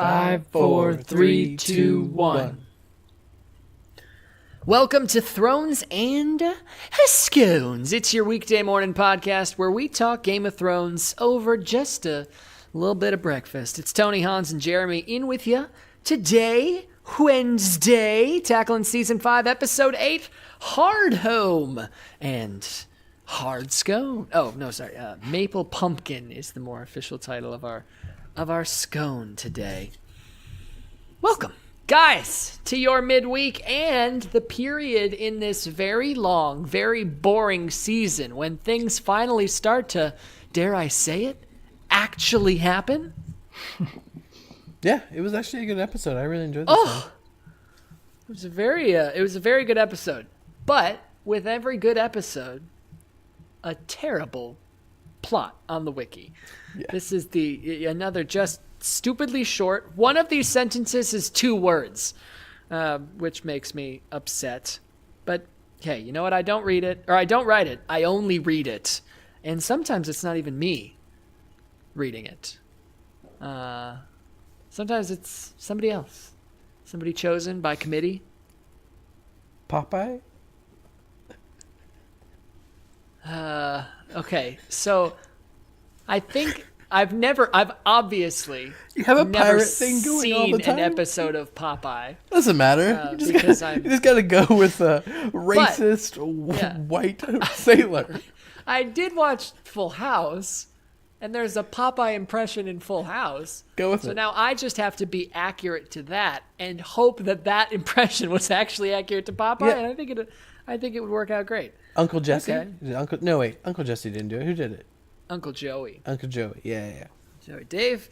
5, 4, 3, 2, 1. Welcome to Thrones and Scones. It's your weekday morning podcast where we talk Game of Thrones over just a little bit of breakfast. It's Tony, Hans, and Jeremy in with you today, Wednesday, tackling Season 5, Episode 8, Hard Home, and Hard Scone. Oh, no, sorry. Maple Pumpkin is the more official title of our scone today. Welcome, guys, to your midweek and the period in this very long, very boring season when things finally start to, dare I say it, actually happen. Yeah, it was actually a good episode. I really enjoyed this one. It was a very good episode. But with every good episode, a terrible plot on the wiki. Yeah. This is another just stupidly short. One of these sentences is 2 words, which makes me upset. But hey, you know what? I don't read it, or I don't write it. I only read it. And sometimes it's not even me reading it. Sometimes it's somebody else. Somebody chosen by committee. Popeye? Okay, so I think I've obviously you have a never pirate thing going all the time? An episode of Popeye. Doesn't matter. You just gotta go with a racist white sailor. I did watch Full House, and there's a Popeye impression in Full House. Go with it. So now I just have to be accurate to that and hope that impression was actually accurate to Popeye. Yeah. And I think it would work out great. Uncle Jesse? Okay. Uncle Jesse didn't do it. Who did it? Uncle Joey. Uncle Joey. Yeah. Joey. Dave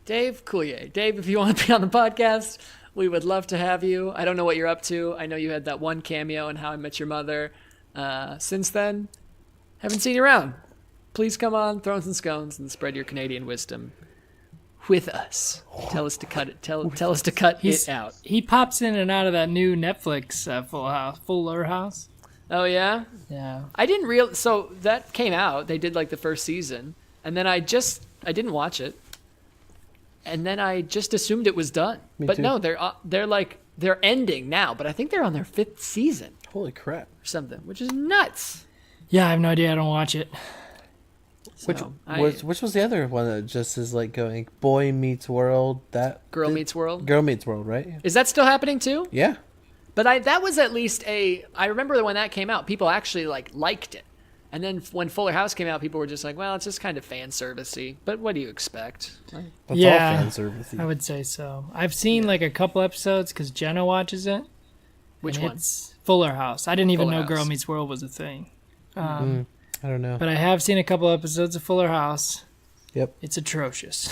Coulier. Dave, if you want to be on the podcast, we would love to have you. I don't know what you're up to. I know you had that one cameo in How I Met Your Mother. Since then, haven't seen you around. Please come on Thrones and Scones and spread your Canadian wisdom with us. Tell us to cut it. Tell us to cut it out. He pops in and out of that new Netflix Fuller House. Oh, yeah? Yeah. I didn't realize. So that came out. They did like the first season. And then I didn't watch it. And then I just assumed it was done. Me but too. no, they're ending now. But I think they're on their 5th season. Holy crap. Or something, which is nuts. Yeah, I have no idea. I don't watch it. So, which was the other one that just is like going Boy Meets World? Girl Meets World? Girl Meets World, right? Is that still happening too? Yeah. But that was at least I remember when that came out, people actually liked it. And then when Fuller House came out, people were just like, well, it's just kind of fan servicey. But what do you expect? That's all fan servicey. I would say so. I've seen like a couple episodes because Jenna watches it. Which one? It's Fuller House. I didn't even know House. Girl Meets World was a thing. I don't know. But I have seen a couple episodes of Fuller House. Yep. It's atrocious.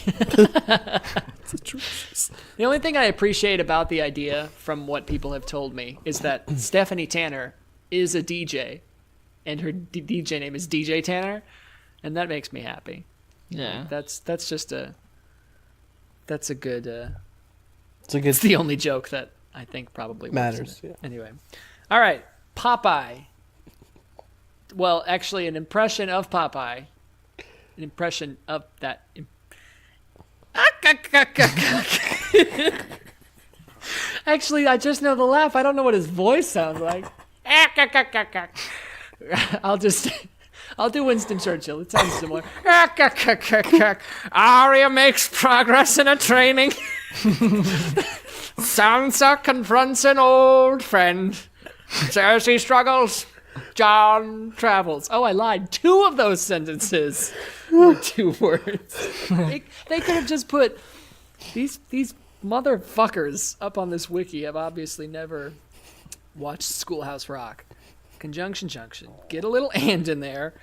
It's atrocious. The only thing I appreciate about the idea, from what people have told me, is that Stephanie Tanner is a DJ, and her DJ name is DJ Tanner, and that makes me happy. Yeah. That's a good. It's It's the only joke that I think probably matters. Yeah. Anyway, all right, Popeye. Well, actually, an impression of Popeye. An impression of that. Actually, I just know the laugh. I don't know what his voice sounds like. I'll do Winston Churchill. It sounds similar. Arya makes progress in her training. Sansa confronts an old friend. Cersei struggles. John travels. Oh, I lied. 2 of those sentences were 2 words. They could have just put these motherfuckers up on this wiki have obviously never watched Schoolhouse Rock. Conjunction junction. Get a little and in there.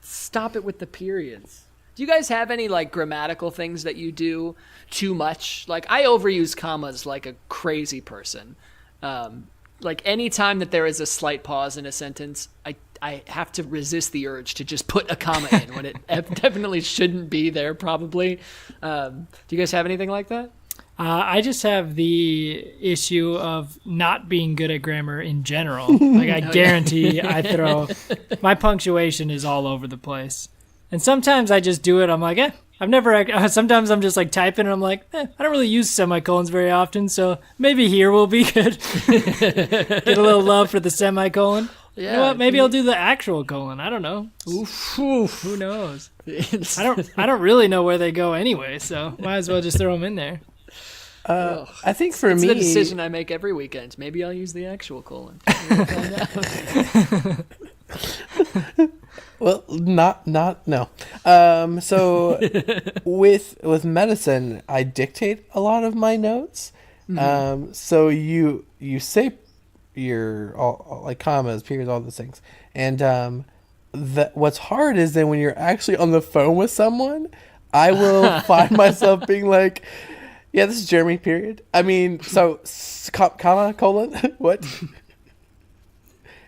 Stop it with the periods. Do you guys have any grammatical things that you do too much? I overuse commas like a crazy person. Any time that there is a slight pause in a sentence, I have to resist the urge to just put a comma in when it definitely shouldn't be there, probably. Do you guys have anything like that? I just have the issue of not being good at grammar in general. I guarantee my punctuation is all over the place. And sometimes I just do it. I'm like, I've never. Sometimes I'm just like typing, and I'm like, I don't really use semicolons very often, so maybe here will be good. Get a little love for the semicolon. Yeah, you know what? Maybe I'll do the actual colon. I don't know. Oof. Who knows? I don't really know where they go anyway, so might as well just throw them in there. I think for it's me, the decision I make every weekend. Maybe I'll use the actual colon. Well, no. So with medicine, I dictate a lot of my notes. Mm-hmm. So you say your all, like commas, periods, all those things, and what's hard is then when you're actually on the phone with someone, I will find myself being like, yeah, this is Jeremy, period. I mean, so comma, colon, what?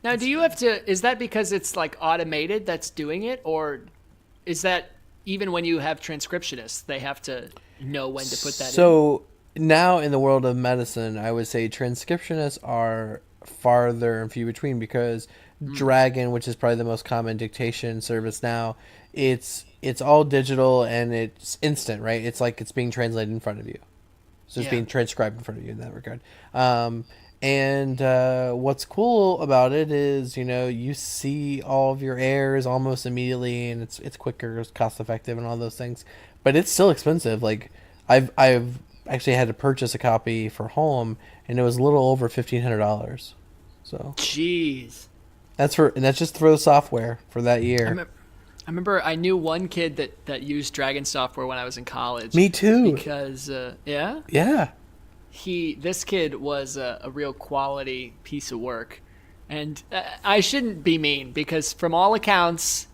Now, do you have to, is that because it's like automated that's doing it? Or is that even when you have transcriptionists, they have to know when to put that in? So now in the world of medicine, I would say transcriptionists are farther and few between because Dragon, which is probably the most common dictation service now, it's all digital and it's instant, right? It's like it's being translated in front of you. So it's being transcribed in front of you in that regard. And what's cool about it is, you see all of your errors almost immediately, and it's quicker, it's cost effective, and all those things. But it's still expensive. Like I've actually had to purchase a copy for home, and it was a little over $1,500. So jeez, that's just for the software for that year. I remember I knew one kid that used Dragon software when I was in college. Me too. Because yeah. This kid was a real quality piece of work, and I shouldn't be mean because from all accounts,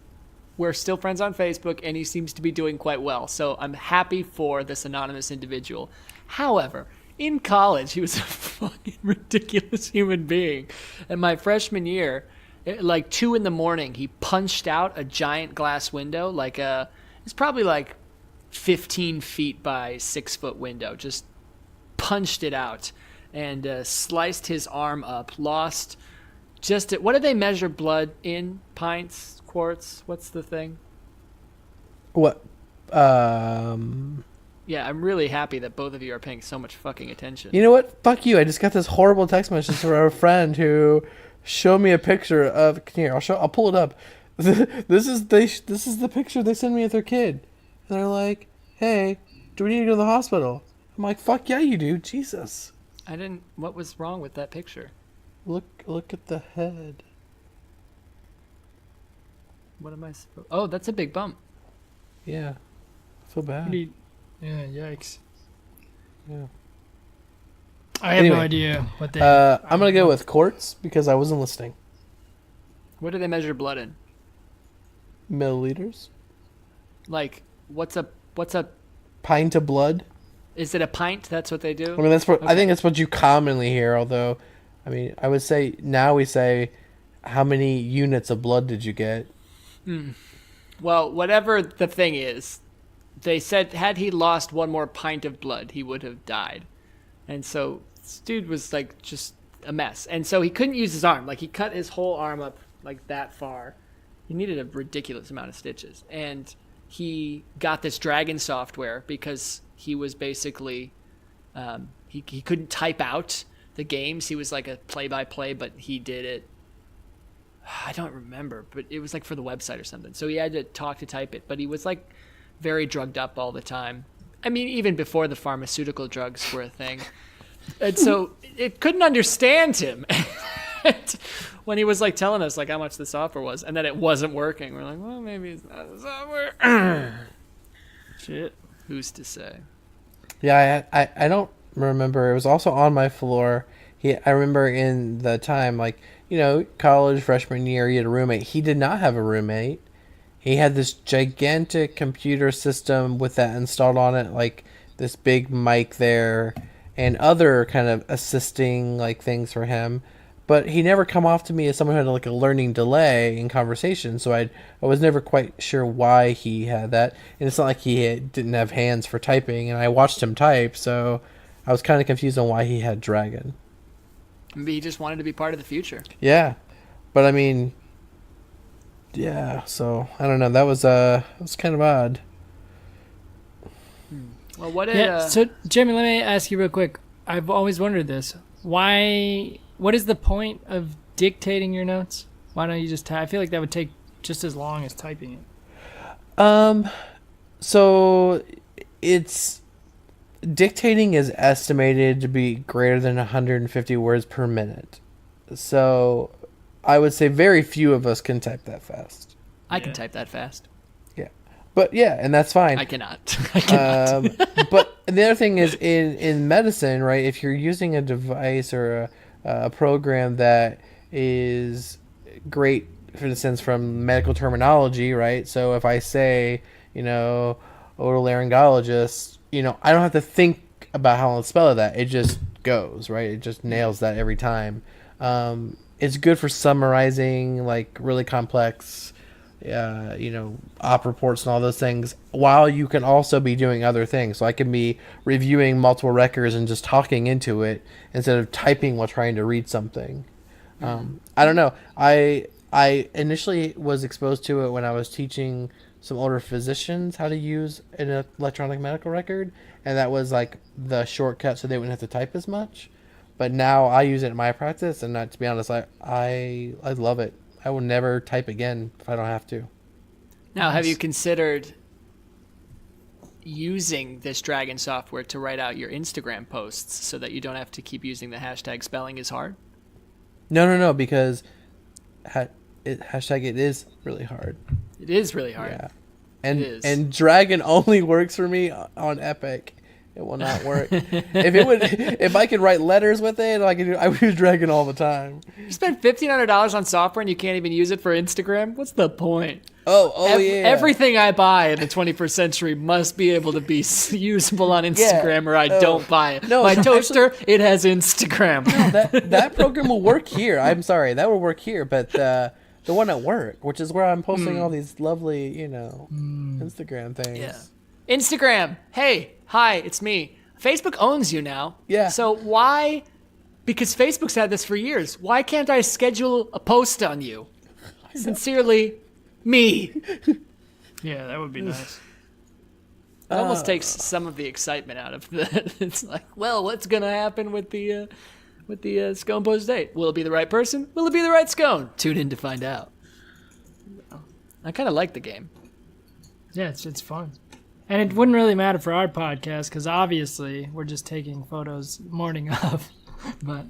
we're still friends on Facebook, and he seems to be doing quite well. So I'm happy for this anonymous individual. However, in college, he was a fucking ridiculous human being. And my freshman year, like 2 a.m, he punched out a giant glass window, it's probably like 15 feet by 6 foot window, just punched it out and sliced his arm up, lost what do they measure blood in? Pints, quarts? What's the thing? What? Yeah, I'm really happy that both of you are paying so much fucking attention. You know what? Fuck you. I just got this horrible text message from a friend who showed me a picture of. Here, I'll pull it up. This is the picture they sent me of their kid. And they're like, "Hey, do we need to go to the hospital?" I'm like, "Fuck yeah, you do." Jesus. What was wrong with that picture? Look at the head. What am I supposed? Oh, that's a big bump. Yeah. So bad. Yeah, yikes. Yeah. I have no idea what they. I'm gonna go with quarts because I wasn't listening. What do they measure blood in? Milliliters. Like, what's a pint of blood? Is it a pint? That's what they do. I mean, that's what I think. That's what you commonly hear. Although, I mean, I would say now we say, how many units of blood did you get? Well, whatever the thing is, they said had he lost one more pint of blood, he would have died. And so this dude was like just a mess. And so he couldn't use his arm. Like he cut his whole arm up like that far. He needed a ridiculous amount of stitches. And he got this Dragon software because he was basically he couldn't type out the games. He was like a play-by-play, but he did it. I don't remember, but it was like for the website or something. So he had to talk to type it, but he was like very drugged up all the time. I mean, even before the pharmaceutical drugs were a thing. And so it couldn't understand him. When he was like telling us like how much the software was and that it wasn't working. We're like, well, maybe it's not the software. Shit. Who's to say? Yeah, I don't remember. It was also on my floor. I remember in the time, like, college freshman year, he had a roommate. He did not have a roommate. He had this gigantic computer system with that installed on it, like this big mic there and other kind of assisting like things for him. But he never come off to me as someone who had like a learning delay in conversation. So I was never quite sure why he had that. And it's not like he didn't have hands for typing. And I watched him type, so I was kind of confused on why he had Dragon. Maybe he just wanted to be part of the future. Yeah, but I mean, yeah. So I don't know. That was kind of odd. Well, what So, Jimmy, let me ask you real quick. I've always wondered this. What is the point of dictating your notes? Why don't you just type? I feel like that would take just as long as typing it. So it's dictating is estimated to be greater than 150 words per minute. So I would say very few of us can type that fast. I can type that fast. Yeah. But yeah, and that's fine. I cannot. I cannot. But the other thing is in medicine, right? If you're using a device or a program that is great, for instance, from medical terminology, right? So if I say, otolaryngologist, I don't have to think about how to spell that. It just goes, right? It just nails that every time. It's good for summarizing like really complex, op reports and all those things, while you can also be doing other things. So I can be reviewing multiple records and just talking into it instead of typing while trying to read something. I don't know. I initially was exposed to it when I was teaching some older physicians how to use an electronic medical record, and that was like the shortcut so they wouldn't have to type as much. But now I use it in my practice, and to be honest, I love it. I will never type again if I don't have to. Now, have you considered using this Dragon software to write out your Instagram posts so that you don't have to keep using the hashtag spelling is hard? No, because hashtag it is really hard. It is really hard. Yeah. And Dragon only works for me on Epic. It will not work. If I could write letters with it, I would use Dragon all the time. You spend $1,500 on software and you can't even use it for Instagram? What's the point? Oh, yeah. Everything I buy in the 21st century must be able to be usable on Instagram, or I don't buy it. No, my toaster, it has Instagram. No, that program will work here. I'm sorry, that will work here, but the one at work, which is where I'm posting all these lovely, Instagram things. Yeah. Instagram. Hey, hi, it's me. Facebook owns you now. Yeah. So why? Because Facebook's had this for years. Why can't I schedule a post on you? Sincerely, me. Yeah, that would be nice. It almost takes some of the excitement out of that. It's like, well, what's gonna happen with the scone post date? Will it be the right person? Will it be the right scone? Tune in to find out. I kind of like the game. Yeah, it's fun. And it wouldn't really matter for our podcast because obviously we're just taking photos morning of, but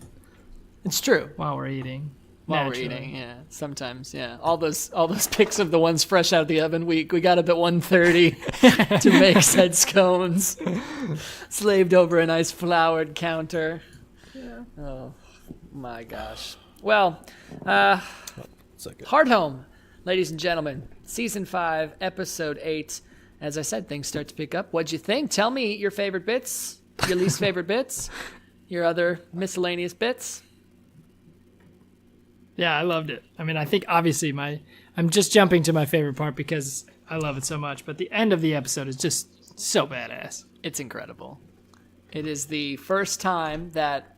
it's true. While we're eating. While we're eating, yeah. Sometimes, yeah. All those pics of the ones fresh out of the oven. We got up at 1:30 to make said scones. Slaved over a nice floured counter. Yeah. Oh my gosh. Well, Hard Home, ladies and gentlemen. Season 5, episode 8. As I said, things start to pick up. What'd you think? Tell me your favorite bits, your least favorite bits, your other miscellaneous bits. Yeah, I loved it. I mean, I think obviously I'm just jumping to my favorite part because I love it so much, but the end of the episode is just so badass. It's incredible. It is the first time that,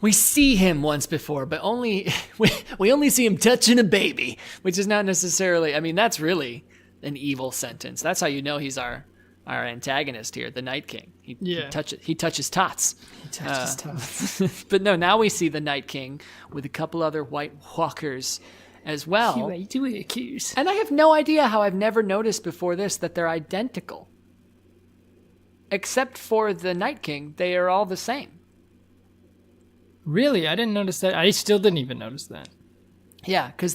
we see him once before, but we only see him touching a baby, which is not necessarily, that's really an evil sentence. That's how you know he's our antagonist here, the Night King. He touches tots. He touches tots. But no, now we see the Night King with a couple other White Walkers as well. And I have no idea how I've never noticed before this that they're identical. Except for the Night King, they are all the same. Really? I didn't notice that. I still didn't even notice that. Yeah, because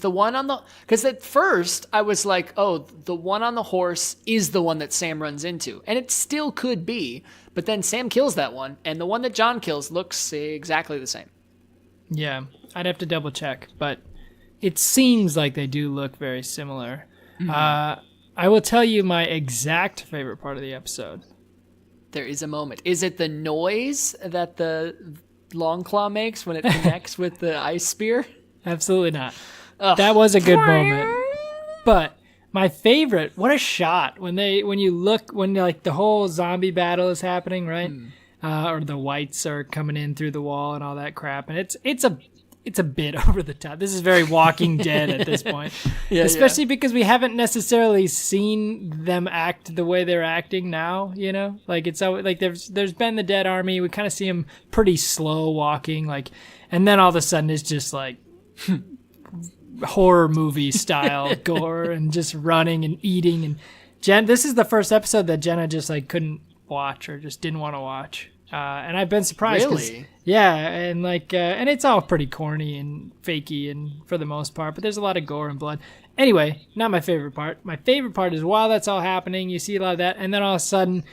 at first I was like, oh, the one on the horse is the one that Sam runs into. And it still could be, but then Sam kills that one, and the one that John kills looks exactly the same. Yeah, I'd have to double check, but it seems like they do look very similar. Mm-hmm. I will tell you my exact favorite part of the episode. There is a moment. Is it the noise that the Longclaw makes when it connects with the ice spear? Absolutely not. Ugh. That was a good moment. But my favorite, what a shot when like the whole zombie battle is happening, right? Or the whites are coming in through the wall and all that crap. And it's it's a bit over the top. This is very Walking Dead at this point. Especially because we haven't necessarily seen them act the way they're acting now, you know? Like it's always, like there's been the Dead Army. We kind of see them pretty slow walking, like, and then all of a sudden it's just like horror movie style gore and just running and eating. And this is the first episode that Jenna just like couldn't watch or just didn't want to watch. And I've been surprised. Really? Yeah, and like, and it's all pretty corny and fakey, and for the most part, but there's a lot of gore and blood. Anyway, not my favorite part. My favorite part is while that's all happening, you see a lot of that, and then all of a sudden,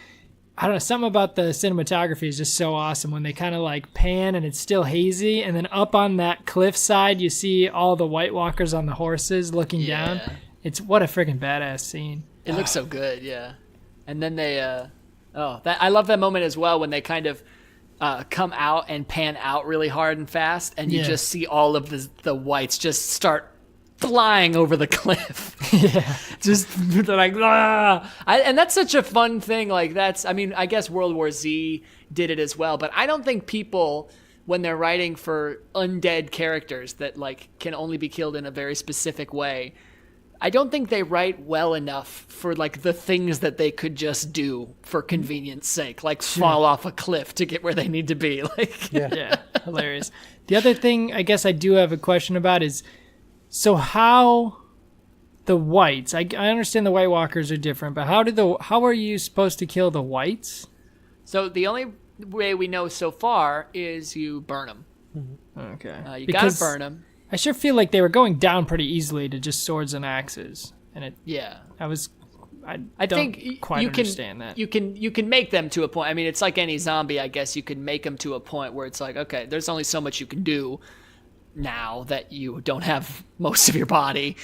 I don't know, something about the cinematography is just so awesome when they kind of like pan and it's still hazy, and then up on that cliffside, you see all the White Walkers on the horses looking down. It's what a freaking badass scene. It looks so good, yeah. And then they, I love that moment as well when they kind of come out and pan out really hard and fast, and you just see all of the whites just start flying over the cliff. Just they're like, ah! And that's such a fun thing. Like I mean, I guess World War Z did it as well, but I don't think people, when they're writing for undead characters that like can only be killed in a very specific way, I don't think they write well enough for like the things that they could just do for convenience sake, like fall off a cliff to get where they need to be. Like, yeah, hilarious. The other thing I guess I do have a question about is, so how the whites? I understand the White Walkers are different, but how are you supposed to kill the whites? So the only way we know so far is you burn them. Okay, you gotta burn them. I sure feel like they were going down pretty easily to just swords and axes, and I think quite understand that. You can make them to a point. I mean, it's like any zombie, I guess. You can make them to a point where it's like, okay, there's only so much you can do now that you don't have most of your body.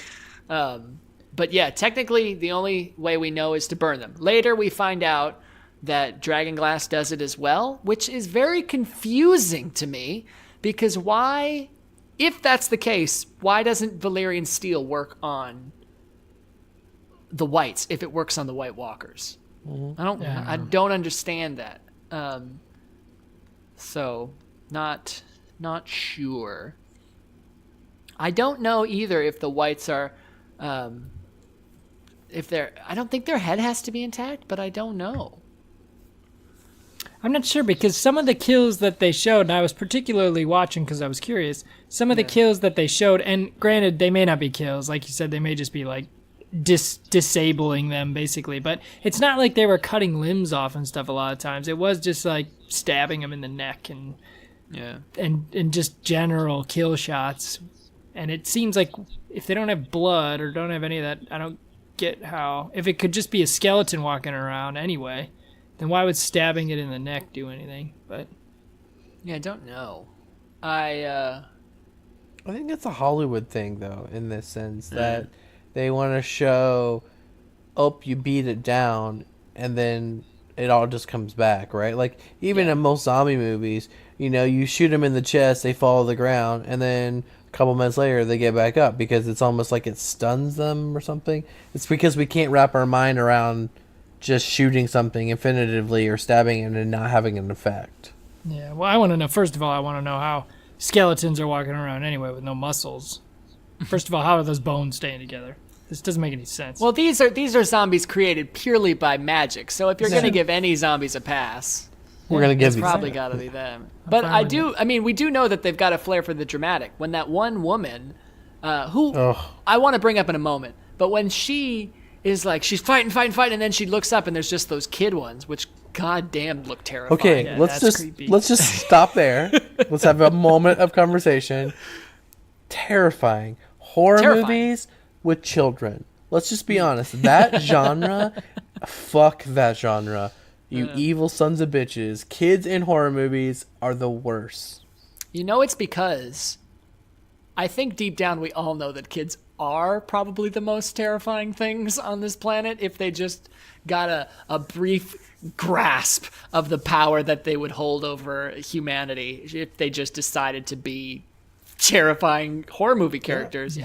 But yeah, technically, the only way we know is to burn them. Later, we find out that Dragonglass does it as well, which is very confusing to me, because why... If that's the case, why doesn't Valyrian steel work on the whites if it works on the White Walkers? I don't understand that. So not sure. I don't know either if the whites are I don't think their head has to be intact, but I don't know. I'm not sure, because some of the kills that they showed, and I was particularly watching because I was curious, some of the kills that they showed, and granted, they may not be kills, like you said, they may just be like disabling them, basically, but it's not like they were cutting limbs off and stuff a lot of times. It was just like stabbing them in the neck and just general kill shots. And it seems like if they don't have blood or don't have any of that, I don't get how, if it could just be a skeleton walking around anyway, then why would stabbing it in the neck do anything? But yeah, I don't know. I think it's a Hollywood thing, though, in this sense, that they want to show, you beat it down, and then it all just comes back, right? Like, even in most zombie movies, you shoot them in the chest, they fall to the ground, and then a couple minutes later, they get back up, because it's almost like it stuns them or something. It's because we can't wrap our mind around just shooting something infinitively or stabbing it and not having an effect. Yeah, well, I want to know, first of all, I want to know how skeletons are walking around anyway with no muscles. First of all, how are those bones staying together? This doesn't make any sense. Well, these are zombies created purely by magic, so if you're going to give any zombies a pass, we're going to give it's probably got to be them. But we do know that they've got a flair for the dramatic. When that one woman, who I want to bring up in a moment, but when she is like, she's fighting, and then she looks up and there's just those kid ones, which goddamn look terrifying. Okay, Yeah, let's creepy. just stop there. Let's have a moment of conversation. Terrifying. Horror movies with children. Let's just be honest. That genre, fuck that genre. You evil sons of bitches. Kids in horror movies are the worst. It's because I think deep down we all know that kids are probably the most terrifying things on this planet if they just got a brief grasp of the power that they would hold over humanity if they just decided to be terrifying horror movie characters.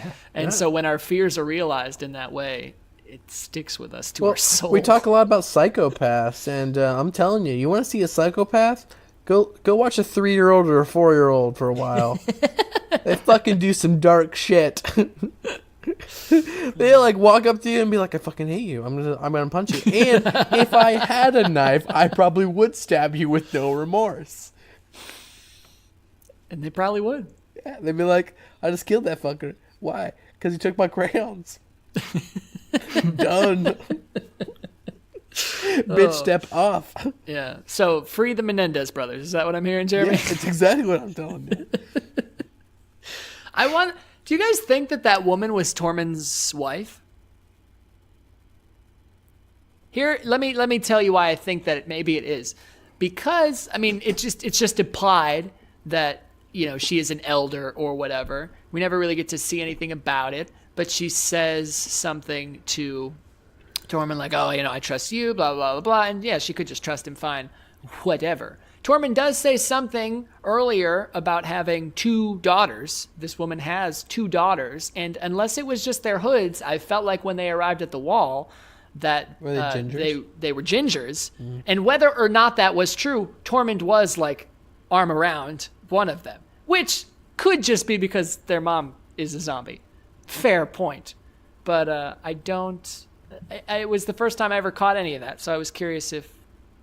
So when our fears are realized in that way, it sticks with us to our soul. We talk a lot about psychopaths, and I'm telling you, you want to see a psychopath? Go watch a 3-year-old or a 4-year-old for a while. They fucking do some dark shit. They like walk up to you and be like, "I fucking hate you. I'm gonna punch you." And if I had a knife, I probably would stab you with no remorse. And they probably would. Yeah, they'd be like, "I just killed that fucker. Why? Because he took my crayons." Done. Bitch, step off. Yeah. So free the Menendez brothers. Is that what I'm hearing, Jeremy? Yeah, it's exactly what I'm telling you. Do you guys think that woman was Tormund's wife? Here, let me tell you why I think that maybe it is. Because, I mean, it's just implied that, you know, she is an elder or whatever. We never really get to see anything about it, but she says something to Tormund like, "Oh, you know, I trust you, blah, blah, blah, blah." And yeah, she could just trust him fine, whatever. Tormund does say something earlier about having 2 daughters. This woman has 2 daughters, and unless it was just their hoods, I felt like when they arrived at the wall that Were they gingers? They were gingers. Mm. And whether or not that was true, Tormund was like arm around one of them, which could just be because their mom is a zombie. Fair point. But it was the first time I ever caught any of that, so I was curious if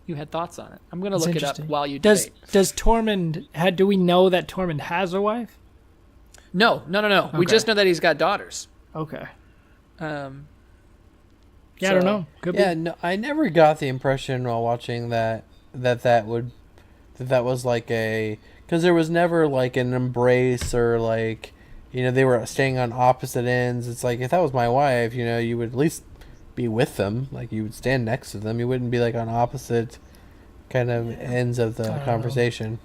you had thoughts on it. I'm going to look it up while you debate. Does Tormund, do we know that Tormund has a wife? No. Okay. We just know that he's got daughters. Okay. Yeah, I don't know. Could be. No, I never got the impression while watching that was like because there was never like an embrace or like, you know, they were staying on opposite ends. It's like, if that was my wife, you know, you would at least be with them, like you would stand next to them. You wouldn't be like on opposite kind of ends of the conversation.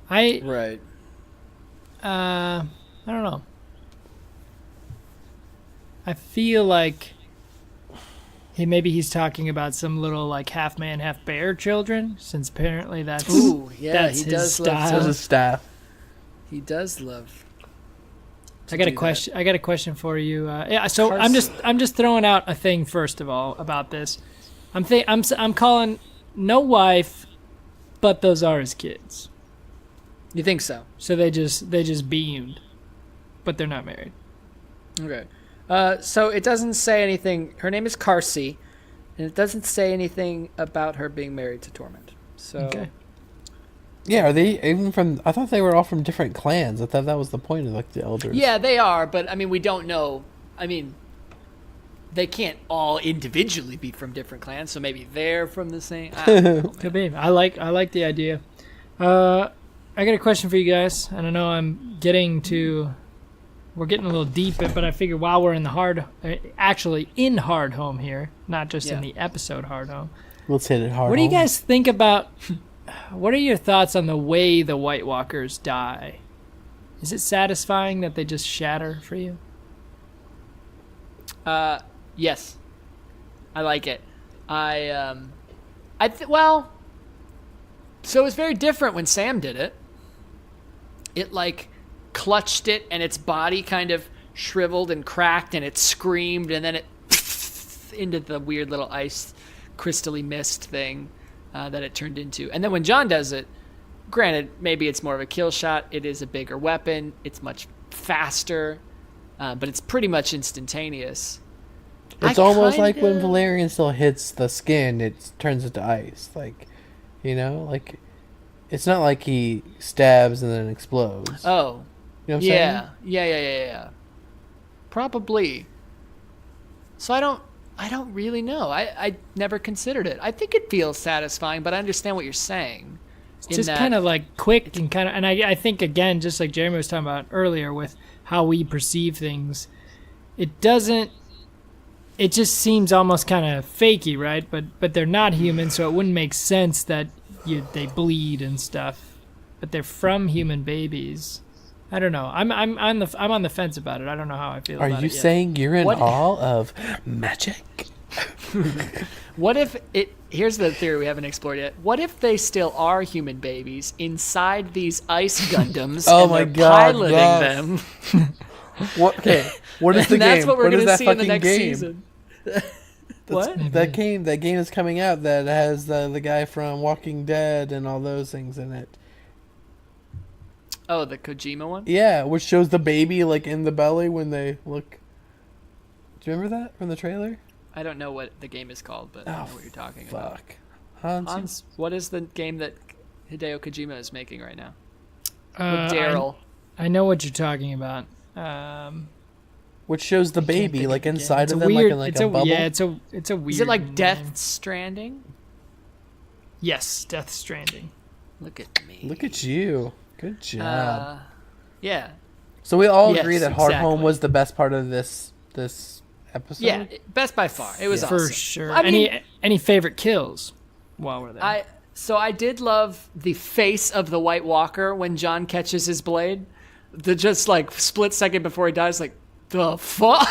I don't know. I feel like he's talking about some little like half man, half bear children, since apparently that's he his does style. That's his staff. He does love. I got a question. I got a question for you. So I'm just throwing out a thing first of all about this. I'm calling no wife, but those are his kids. You think so? So they just beamed, but they're not married. Okay. So it doesn't say anything. Her name is Carsey, and it doesn't say anything about her being married to Tormund. So. Okay. Yeah, are they even from? I thought they were all from different clans. I thought that was the point of like the elders. Yeah, they are, but I mean, we don't know. I mean, they can't all individually be from different clans, so maybe they're from the same. I don't know, Could be. I like the idea. I got a question for you guys, and I know we're getting a little deep, but I figure while we're in the in hard home here, not just in the episode hard home. Let's hit it hard. What do you guys think about? What are your thoughts on the way the White Walkers die? Is it satisfying that they just shatter for you? Yes, I like it. So it was very different when Sam did it. It like clutched it, and its body kind of shriveled and cracked, and it screamed, and then it into the weird little ice crystally mist thing that it turned into. And then when John does it, granted, maybe it's more of a kill shot. It is a bigger weapon. It's much faster, but it's pretty much instantaneous. It's almost like when Valerian still hits the skin, it turns into ice. Like, you know, like it's not like he stabs and then explodes. Oh, you know what I'm saying? Yeah. Probably. So I don't really know. I never considered it. I think it feels satisfying, but I understand what you're saying. It's just kind of like quick and kind of, and I think again, just like Jeremy was talking about earlier with how we perceive things, it just seems almost kind of fakey, right? But they're not human, so it wouldn't make sense that they bleed and stuff. But they're from human babies. I don't know. I'm on the fence about it. I don't know how I feel about it. Are you saying you're in awe of magic? What if it? Here's the theory we haven't explored yet. What if they still are human babies inside these ice Gundams? Oh and my they're God! piloting them. What? Okay. What is the and game? That's what we're going to see in the next season. What? That game is coming out that has the guy from Walking Dead and all those things in it. Oh, the Kojima one? Yeah, which shows the baby like in the belly when they look. Do you remember that from the trailer? I don't know what the game is called, but I know what you're talking about. Fuck. Hans, what is the game that Hideo Kojima is making right now? Uh, With Daryl. I know what you're talking about. Which shows the baby think like of the game. inside It's of a them, weird, like in a bubble. Yeah, it's a weird. Is it like name. Death Stranding? Yes, Death Stranding. Look at me. Look at you. Good job. Yeah. So we all Yes, agree that Hard Home exactly. was the best part of this episode. Yeah, best by far. It was For awesome. sure. I mean, Any favorite kills while we're there? I did love the face of the White Walker when John catches his blade. The just like split second before he dies, like the fuck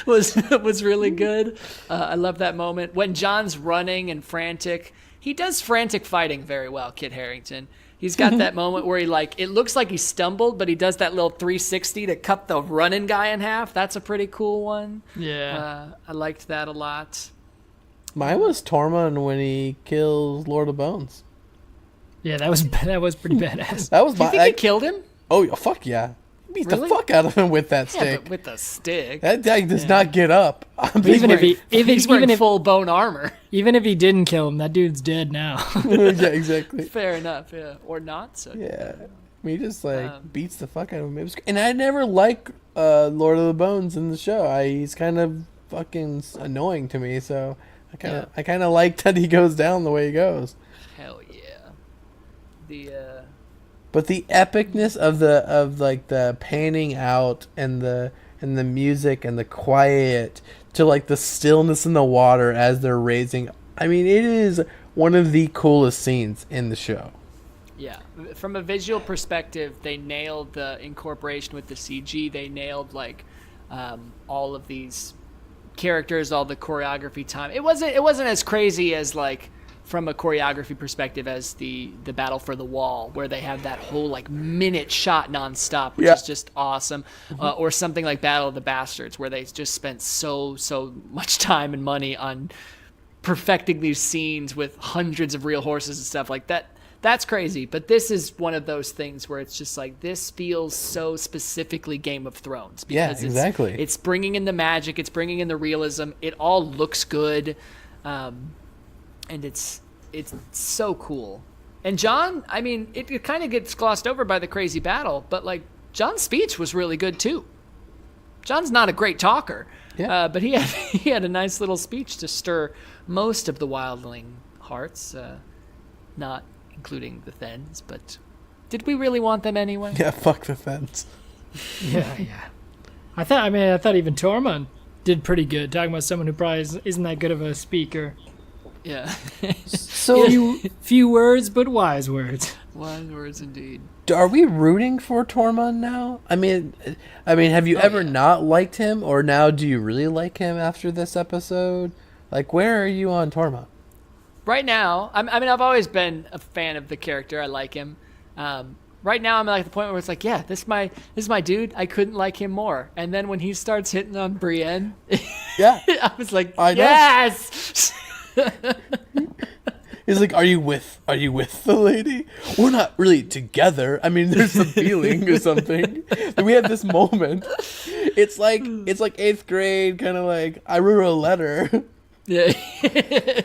was really good. I love that moment when John's running and frantic. He does frantic fighting very well, Kit Harington. He's got that moment where he it looks like he stumbled, but he does that little 360 to cut the running guy in half. That's a pretty cool one. Yeah. I liked that a lot. Mine was Tormund when he kills Lord of Bones. Yeah, that was pretty badass. That was Do you think he killed him? Oh, fuck yeah. Beat Really? the fuck out of him with that Yeah, stick. but with a stick. That guy does not get up. Even if He's wearing full bone armor. even if he didn't kill him, that dude's dead now. Yeah, exactly. Fair enough, yeah. Or not, so. Yeah. I mean, he just beats the fuck out of him. It was, and I never liked Lord of the Bones in the show. He's kind of fucking annoying to me, so I kind of like that he goes down the way he goes. Hell yeah. But the epicness of the panning out and the music and the quiet to like the stillness in the water as they're raising. I mean, it is one of the coolest scenes in the show. Yeah. From a visual perspective, they nailed the incorporation with the CG. They nailed all of these characters, all the choreography time. It wasn't as crazy as from a choreography perspective as the Battle for the Wall, where they have that whole minute shot nonstop, which is just awesome. Or something like Battle of the Bastards, where they just spent so much time and money on perfecting these scenes with hundreds of real horses and stuff like that. That's crazy. But this is one of those things where it's just this feels so specifically Game of Thrones. Because exactly. It's bringing in the magic. It's bringing in the realism. It all looks good. And it's so cool. And John, I mean, it kind of gets glossed over by the crazy battle, but John's speech was really good too. John's not a great talker, but he had a nice little speech to stir most of the wildling hearts, not including the Thens. But did we really want them anyway? Yeah, fuck the Thens. Yeah. I thought even Tormund did pretty good, talking about someone who probably isn't that good of a speaker. Yeah. So few words, but wise words. Wise words indeed. Are we rooting for Tormund now? I mean, have you ever not liked him, or now do you really like him after this episode? Where are you on Tormund? Right now, I've always been a fan of the character. I like him. Right now, I'm at the point where it's this is my dude. I couldn't like him more. And then when he starts hitting on Brienne, Yeah, I was like, I know. yes. He's like, are you with the lady? We're not really together. I mean, there's some feeling or something. And we have this moment. It's like 8th grade, kind of I wrote a letter. Yeah.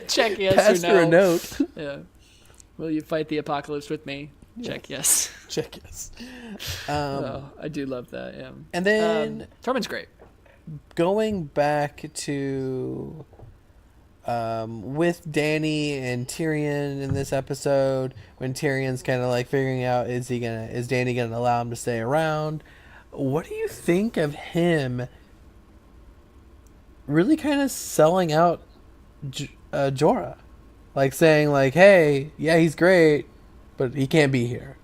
Check yes Passed or no. her a note. Yeah. Will you fight the apocalypse with me? Check yes. Check yes. I do love that. Yeah. And then Tormund's great. going back to with Dany and Tyrion in this episode, when Tyrion's kind of figuring out is Dany gonna allow him to stay around? What do you think of him really kind of selling out Jorah, saying hey, yeah, he's great, but he can't be here.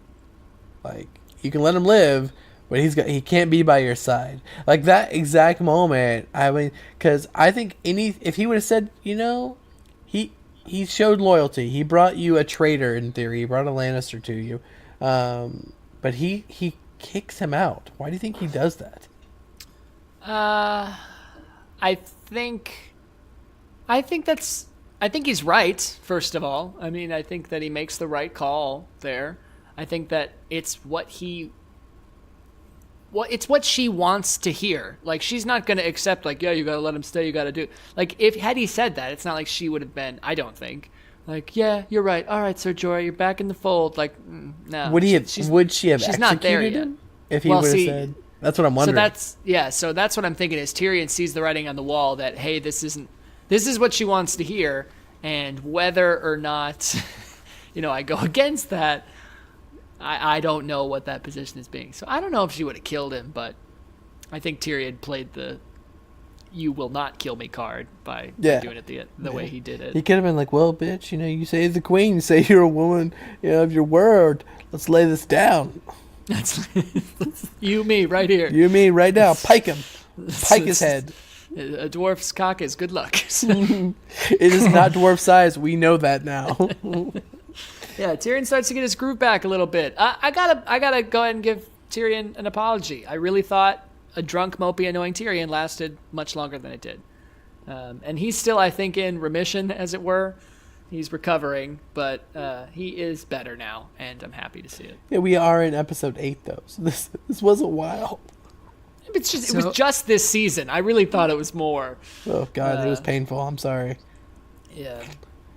You can let him live, but he can't be by your side. That exact moment. I mean, because I think if he would have said, he showed loyalty. He brought you a traitor in theory. He brought a Lannister to you, but he kicks him out. Why do you think he does that? I think he's right. First of all, I mean, I think that he makes the right call there. I think that it's what it's what she wants to hear. Like, she's not going to accept, like, yeah, you got to let him stay, you got to do. Like, had he said that, it's not like she would have been, I don't think, like, yeah, you're right. All right, Sir Jorah, you're back in the fold. Like, no. Would she have she's not there yet. him if he would have said? That's what I'm wondering. So that's what I'm thinking is Tyrion sees the writing on the wall that, hey, this is what she wants to hear, and whether or not, I go against that, I don't know what that position is being. So I don't know if she would have killed him, but I think Tyrion played the "you will not kill me" card by doing it the way he did it. He could have been like, well, bitch, you say the queen, you say you're a woman, of your word. Let's lay this down. That's you, me, right here. You, me, right now. Pike him. Pike his head. A dwarf's cock is good luck. It is not dwarf size. We know that now. Yeah, Tyrion starts to get his groove back a little bit. I gotta go ahead and give Tyrion an apology. I really thought a drunk, mopey, annoying Tyrion lasted much longer than it did. And he's still, I think, in remission, as it were. He's recovering, but he is better now, and I'm happy to see it. Yeah, we are in episode 8, though, so this was a while. It was just this season. I really thought it was more. Oh, God, it was painful. I'm sorry. Yeah.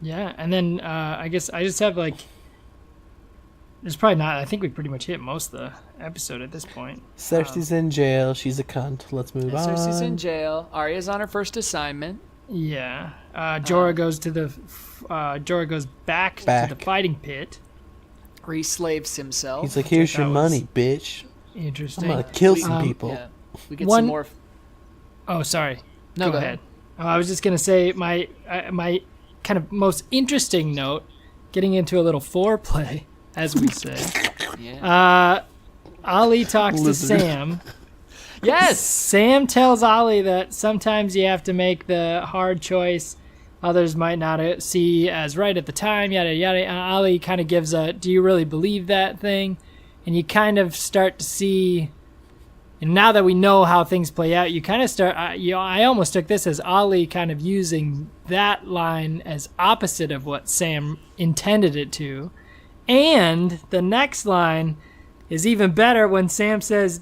Yeah, and then I guess I just have, there's probably not, I think we pretty much hit most of the episode at this point. Cersei's in jail. She's a cunt. Let's move on. Cersei's in jail. Arya's on her first assignment. Yeah. Jorah goes back to the fighting pit. Reslaves himself. He's like, here's your money, bitch. Interesting. I'm going to kill some people. Yeah. We get some more. Oh, sorry. No, go ahead. I was just going to say my kind of most interesting note, getting into a little foreplay, as we say. Yeah. Ollie talks to Sam. Yes! Sam tells Ollie that sometimes you have to make the hard choice others might not see as right at the time, yada, yada. Ollie kind of gives a, do you really believe that thing? And you kind of start to see, and now that we know how things play out, you kind of start, I almost took this as Ollie kind of using that line as opposite of what Sam intended it to. And the next line is even better when Sam says,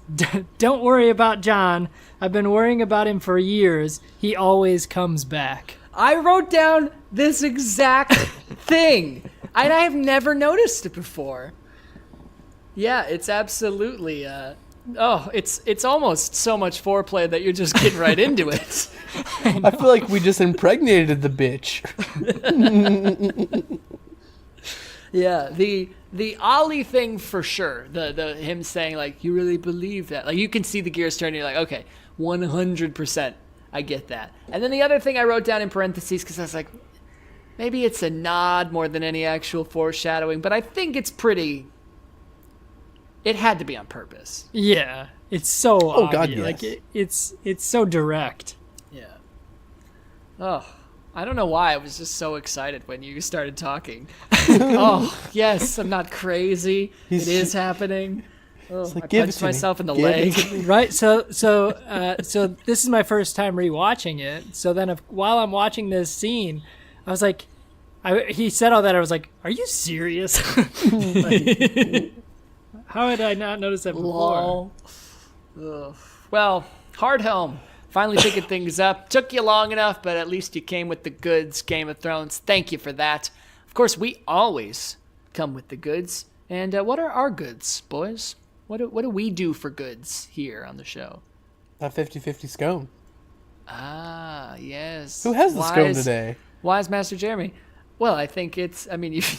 don't worry about Jon. I've been worrying about him for years. He always comes back. I wrote down this exact thing, and I have never noticed it before. Yeah, it's absolutely, it's almost so much foreplay that you're just getting right into it. I feel like we just impregnated the bitch. Yeah, the Ollie thing for sure. The him saying, like, you really believe that? Like, you can see the gears turning. You're like, okay, 100%. I get that. And then the other thing I wrote down in parentheses, because I was like, maybe it's a nod more than any actual foreshadowing, but I think it's pretty... It had to be on purpose. Yeah, it's so obvious. God, yes. Like, it's so direct. Yeah. Oh, I don't know why I was just so excited when you started talking. Oh, yes, I'm not crazy. It is happening. Oh, like, I punched myself in the leg. Right, so this is my first time rewatching it. So then while I'm watching this scene, I was like, he said all that, I was like, are you serious? Like, how had I not noticed that before? Well, Hardhelm finally picking things up. Took you long enough, but at least you came with the goods, Game of Thrones. Thank you for that. Of course, we always come with the goods. And what are our goods, boys? What do we do for goods here on the show? A 50-50 scone. Ah, yes. Who has the scone today? Wise Master Jeremy. Well, I think it's,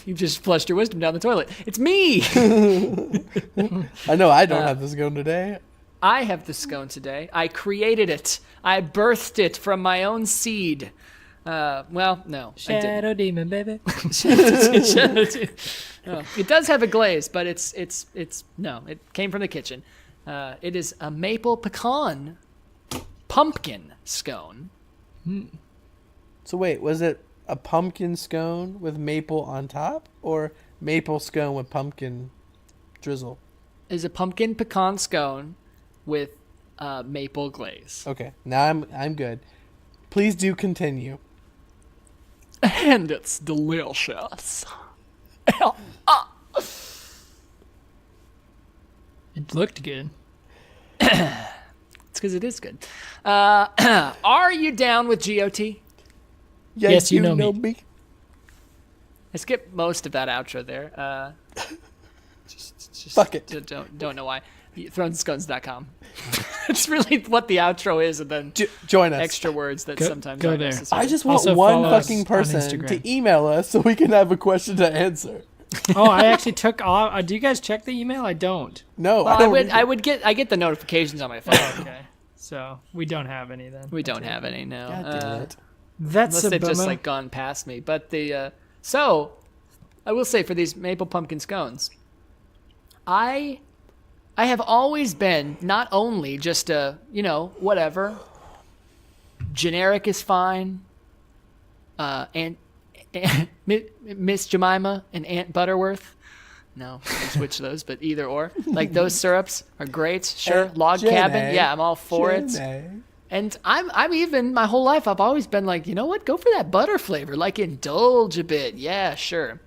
you just flushed your wisdom down the toilet. It's me! I know I don't have the scone today. I have the scone today. I created it. I birthed it from my own seed. Well, no. Shadow Demon, baby. Shadow Demon. Oh, it does have a glaze, but it's no. It came from the kitchen. It is a maple pecan pumpkin scone. So wait, was it a pumpkin scone with maple on top, or maple scone with pumpkin drizzle? Is a pumpkin pecan scone with maple glaze. Okay, now I'm good. Please do continue. And it's delicious. It looked good. It's because it is good. Are you down with GOT? Yes, you know me. I skipped most of that outro there. Just Fuck it. Don't know why. Thronescones.com. It's really what the outro is, and then join us. Extra words that Go sometimes there. aren't necessary. I just want Also one follow us fucking on person Instagram. to email us so we can have a question to answer. Oh, I actually took off. Do you guys check the email? I don't. No, Well, I don't. I get the notifications on my phone. Okay. So we don't have any then. We don't have any now. God damn it. That's Unless a they've just bummer. like gone past me. But so I will say for these maple pumpkin scones, I have always been not only just a, whatever, generic is fine, and Miss Jemima and Aunt Butterworth. No, I'll switch those, but either or. Like those syrups are great. Sure, log cabin. Yeah, I'm all for it. And I'm even my whole life I've always been like, you know what? Go for that butter flavor. Like indulge a bit. Yeah, sure.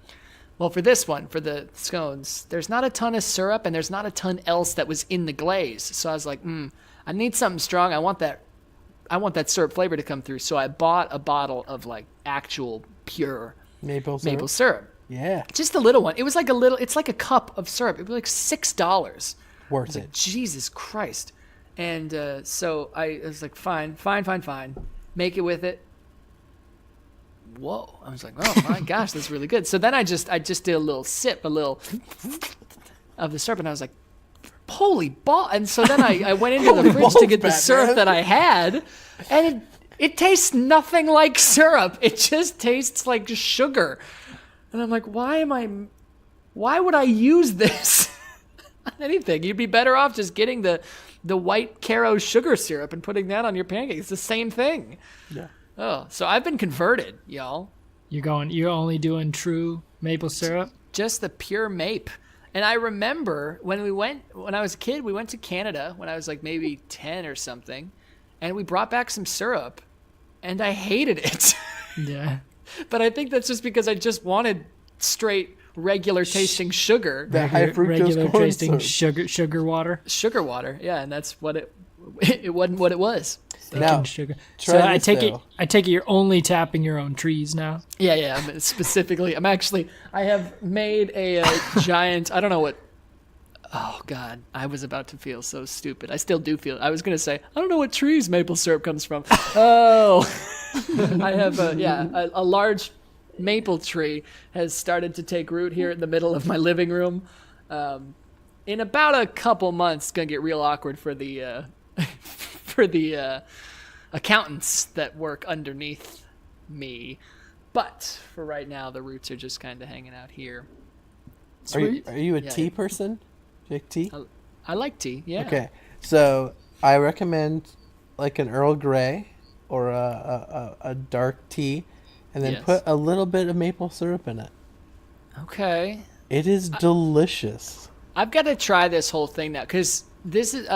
Well, for this one, for the scones, there's not a ton of syrup and there's not a ton else that was in the glaze. So I was like, I need something strong. I want that syrup flavor to come through. So I bought a bottle of like actual pure Maple syrup. Yeah. Just a little one. It was like it's like a cup of syrup. It was like $6. Worth it. Jesus Christ. And so I was like, fine. Make it with it. Whoa. I was like, oh my gosh, that's really good. So then I just did a little sip, of the syrup, and I was like, holy ball. And so then I went into the fridge to get the syrup that I had, and it tastes nothing like syrup. It just tastes like sugar. And I'm like, why would I use this on anything? You'd be better off just getting the white Caro sugar syrup and putting that on your pancakes. It's the same thing. Yeah. Oh, so I've been converted, y'all. You're only doing true maple syrup? Just the pure mape. And I remember when I was a kid, we went to Canada when I was like maybe 10 or something, and we brought back some syrup, and I hated it. Yeah. But I think that's just because I just wanted straight regular tasting sugar. The high fructose Regular corn tasting syrup. sugar water. Sugar water, yeah, and that's what it wasn't what it was. Now, Sugar. try So I this, take though. it you're only tapping your own trees now. Yeah. I have made a giant. I don't know what. Oh God, I was about to feel so stupid. I still do feel. I was gonna say I don't know what trees maple syrup comes from. Oh, I have a large maple tree has started to take root here in the middle of my living room. In about a couple months, it's gonna get real awkward for the accountants that work underneath me. But for right now, the roots are just kind of hanging out here. Are you a Yeah. tea person? Do you like tea? I like tea. Yeah. Okay. So I recommend like an Earl Grey or a dark tea, and then Yes. put a little bit of maple syrup in it. Okay. It is delicious. I've got to try this whole thing now because this is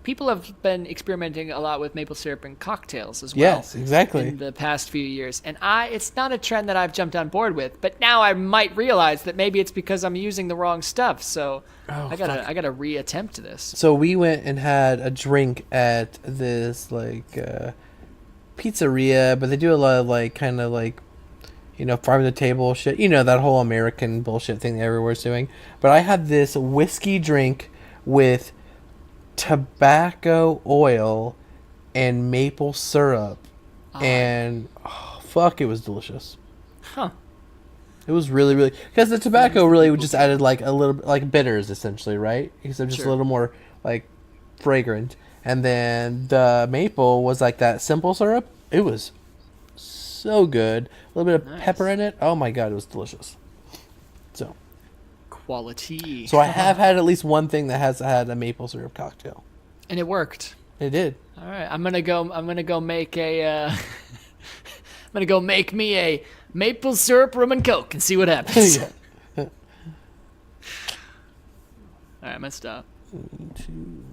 people have been experimenting a lot with maple syrup in cocktails as well. Yes, exactly. In the past few years, and it's not a trend that I've jumped on board with. But now I might realize that maybe it's because I'm using the wrong stuff. So I gotta reattempt this. So we went and had a drink at this pizzeria, but they do a lot of kind of farm to table shit. That whole American bullshit thing that everywhere's doing. But I had this whiskey drink with tobacco oil and maple syrup, and fuck, it was delicious. Huh. It was really, really, because the tobacco really just added a little like bitters essentially, right? Except just Sure. a little more fragrant, and then the maple was like that simple syrup. It was so good. A little bit of pepper in it. Oh my god, it was delicious. Quality. So I have had at least one thing that has had a maple syrup cocktail. And it worked. It did. All right, I'm gonna go make a. I'm gonna go make me a maple syrup rum and coke and see what happens. Yeah. All right, I'm gonna stop. 2